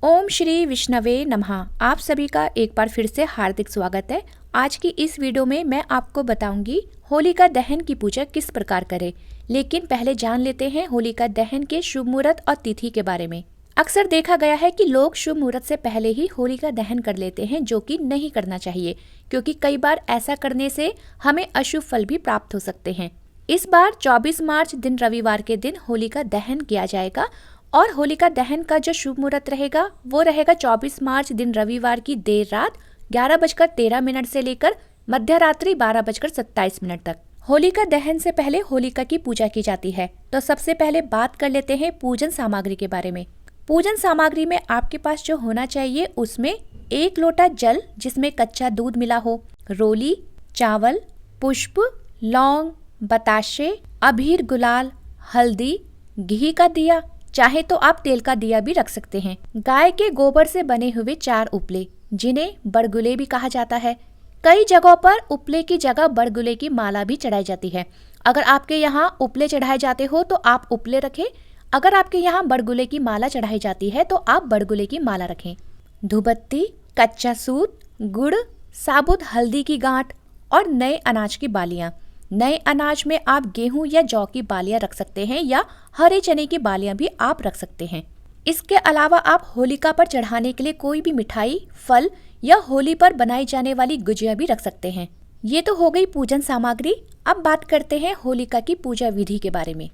ओम श्री विष्णवे नमः। आप सभी का एक बार फिर से हार्दिक स्वागत है। आज की इस वीडियो में मैं आपको बताऊंगी होलिका दहन की पूजा किस प्रकार करें। लेकिन पहले जान लेते हैं होलिका दहन के शुभ मुहूर्त और तिथि के बारे में। अक्सर देखा गया है कि लोग शुभ मुहूर्त से पहले ही होलिका दहन कर लेते हैं, जो कि नहीं करना चाहिए, क्योंकि कई बार ऐसा करने से हमें अशुभ फल भी प्राप्त हो सकते हैं। इस बार 24 मार्च दिन रविवार के दिन होलिका दहन किया जाएगा और होलिका दहन का जो शुभ मुहूर्त रहेगा वो रहेगा 24 मार्च दिन रविवार की देर रात 11:13 से लेकर मध्य रात्रि 12:27 तक। होलिका दहन से पहले होलिका की पूजा की जाती है। तो सबसे पहले बात कर लेते हैं पूजन सामग्री के बारे में। पूजन सामग्री में आपके पास जो होना चाहिए उसमें 1 लोटा जल जिसमें कच्चा दूध मिला हो, रोली, चावल, पुष्प, लौंग, बताशे, अबीर गुलाल, हल्दी, घी का दिया, चाहे तो आप तेल का दिया भी रख सकते हैं, गाय के गोबर से बने हुए 4 उपले जिन्हें बरगुले भी कहा जाता है। कई जगहों पर उपले की जगह बरगुले की माला भी चढ़ाई जाती है। अगर आपके यहाँ उपले चढ़ाए जाते हो तो आप उपले रखें, अगर आपके यहाँ बरगुले की माला चढ़ाई जाती है तो आप बरगुले की माला रखें। धूपबत्ती, कच्चा सूत, गुड़, साबुत हल्दी की गांठ और नए अनाज की बालियां। नए अनाज में आप गेहूं या जौ की बालियां रख सकते हैं या हरे चने की बालियां भी आप रख सकते हैं। इसके अलावा आप होलिका पर चढ़ाने के लिए कोई भी मिठाई, फल या होली पर बनाई जाने वाली गुजिया भी रख सकते हैं। ये तो हो गई पूजन सामग्री। अब बात करते हैं होलिका की पूजा विधि के बारे में।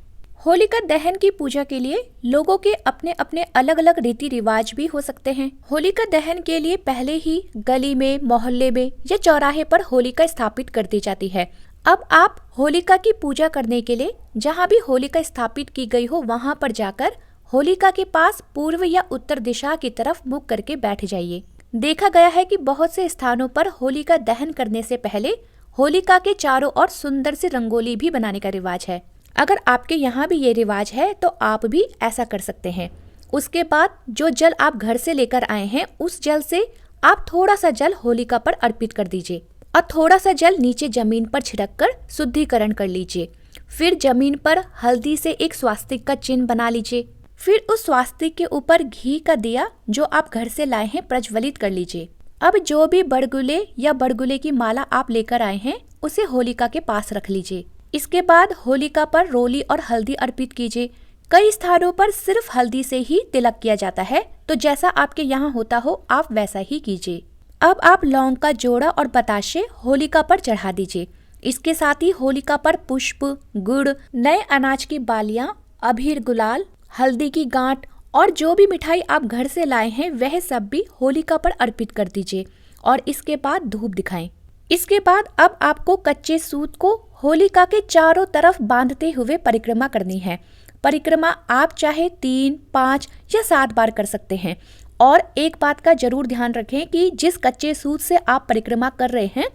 होलिका दहन की पूजा के लिए लोगों के अपने अपने अलग अलग रीति रिवाज भी हो सकते हैं। होलिका दहन के लिए पहले ही गली में, मोहल्ले में या चौराहे पर होलिका स्थापित कर दी जाती है। अब आप होलिका की पूजा करने के लिए जहाँ भी होलिका स्थापित की गई हो वहाँ पर जाकर होलिका के पास पूर्व या उत्तर दिशा की तरफ मुख करके बैठ जाइए। देखा गया है कि बहुत से स्थानों पर होलिका दहन करने से पहले होलिका के चारों ओर सुंदर सी रंगोली भी बनाने का रिवाज है। अगर आपके यहाँ भी ये रिवाज है तो आप भी ऐसा कर सकते हैं। उसके बाद जो जल आप घर से लेकर आए हैं उस जल से आप थोड़ा सा जल होलिका पर अर्पित कर दीजिए और थोड़ा सा जल नीचे जमीन पर छिड़क कर शुद्धिकरण कर लीजिए। फिर जमीन पर हल्दी से एक स्वास्तिक का चिन्ह बना लीजिए। फिर उस स्वास्तिक के ऊपर घी का दिया जो आप घर से लाए हैं प्रज्वलित कर लीजिए। अब जो भी बरगुले या बरगुले की माला आप लेकर आए हैं उसे होलिका के पास रख लीजिए। इसके बाद होलिका पर रोली और हल्दी अर्पित कीजिए। कई स्थानों पर सिर्फ हल्दी से ही तिलक किया जाता है, तो जैसा आपके यहाँ होता हो आप वैसा ही कीजिए। अब आप लौंग का जोड़ा और बताशे होलिका पर चढ़ा दीजिए। इसके साथ ही होलिका पर पुष्प, गुड़, नए अनाज की बालियां, अबीर गुलाल, हल्दी की गांठ और जो भी मिठाई आप घर से लाए हैं वह सब भी होलिका पर अर्पित कर दीजिए और इसके बाद धूप दिखाएं। इसके बाद अब आपको कच्चे सूत को होलिका के चारों तरफ बांधते हुए परिक्रमा करनी है। परिक्रमा आप चाहे 3, 5 या 7 बार कर सकते हैं। और एक बात का जरूर ध्यान रखें कि जिस कच्चे सूत से आप परिक्रमा कर रहे हैं,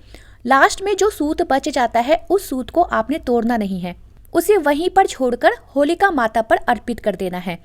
लास्ट में जो सूत बच जाता है उस सूत को आपने तोड़ना नहीं है, उसे वहीं पर छोड़कर होलिका माता पर अर्पित कर देना है।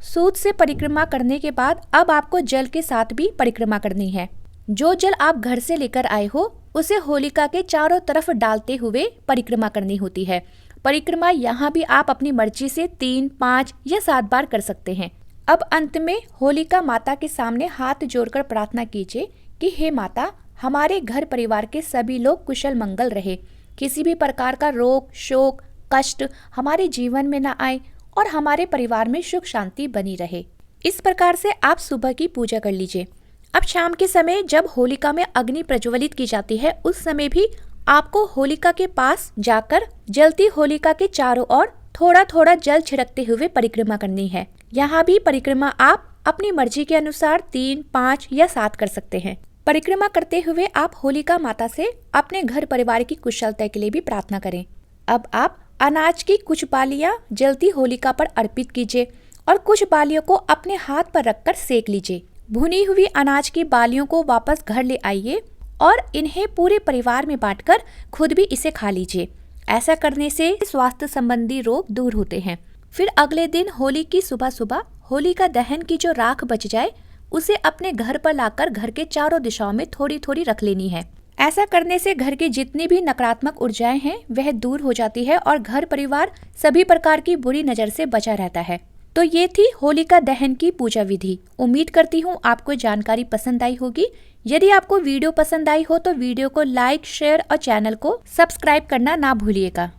सूत से परिक्रमा करने के बाद अब आपको जल के साथ भी परिक्रमा करनी है। जो जल आप घर से लेकर आए हो उसे होलिका के चारों तरफ डालते हुए परिक्रमा करनी होती है। परिक्रमा यहाँ भी आप अपनी मर्जी से 3, 5 या 7 बार कर सकते हैं। अब अंत में होलिका माता के सामने हाथ जोड़कर प्रार्थना कीजिए कि हे माता, हमारे घर परिवार के सभी लोग कुशल मंगल रहे, किसी भी प्रकार का रोग, शोक, कष्ट हमारे जीवन में न आए और हमारे परिवार में सुख शांति बनी रहे। इस प्रकार से आप सुबह की पूजा कर लीजिए। अब शाम के समय जब होलिका में अग्नि प्रज्वलित की जाती है उस समय भी आपको होलिका के पास जाकर जलती होलिका के चारों ओर थोड़ा थोड़ा जल छिड़कते हुए परिक्रमा करनी है। यहाँ भी परिक्रमा आप अपनी मर्जी के अनुसार 3, 5 या 7 कर सकते हैं। परिक्रमा करते हुए आप होलिका माता से अपने घर परिवार की कुशलता के लिए भी प्रार्थना करें। अब आप अनाज की कुछ बालियां जलती होलिका पर अर्पित कीजिए और कुछ बालियों को अपने हाथ पर रखकर सेक लीजिए। भुनी हुई अनाज की बालियों को वापस घर ले आइए और इन्हें पूरे परिवार में बांटकर खुद भी इसे खा लीजिए। ऐसा करने से स्वास्थ्य संबंधी रोग दूर होते हैं। फिर अगले दिन होली की सुबह सुबह होलिका दहन की जो राख बच जाए उसे अपने घर पर लाकर घर के चारों दिशाओं में थोड़ी थोड़ी रख लेनी है। ऐसा करने से घर की जितनी भी नकारात्मक ऊर्जाएं हैं वह दूर हो जाती है और घर परिवार सभी प्रकार की बुरी नजर से बचा रहता है। तो ये थी होलिका दहन की पूजा विधि। उम्मीद करती हूँ आपको जानकारी पसंद आई होगी। यदि आपको वीडियो पसंद आई हो तो वीडियो को लाइक, शेयर और चैनल को सब्सक्राइब करना ना भूलिएगा।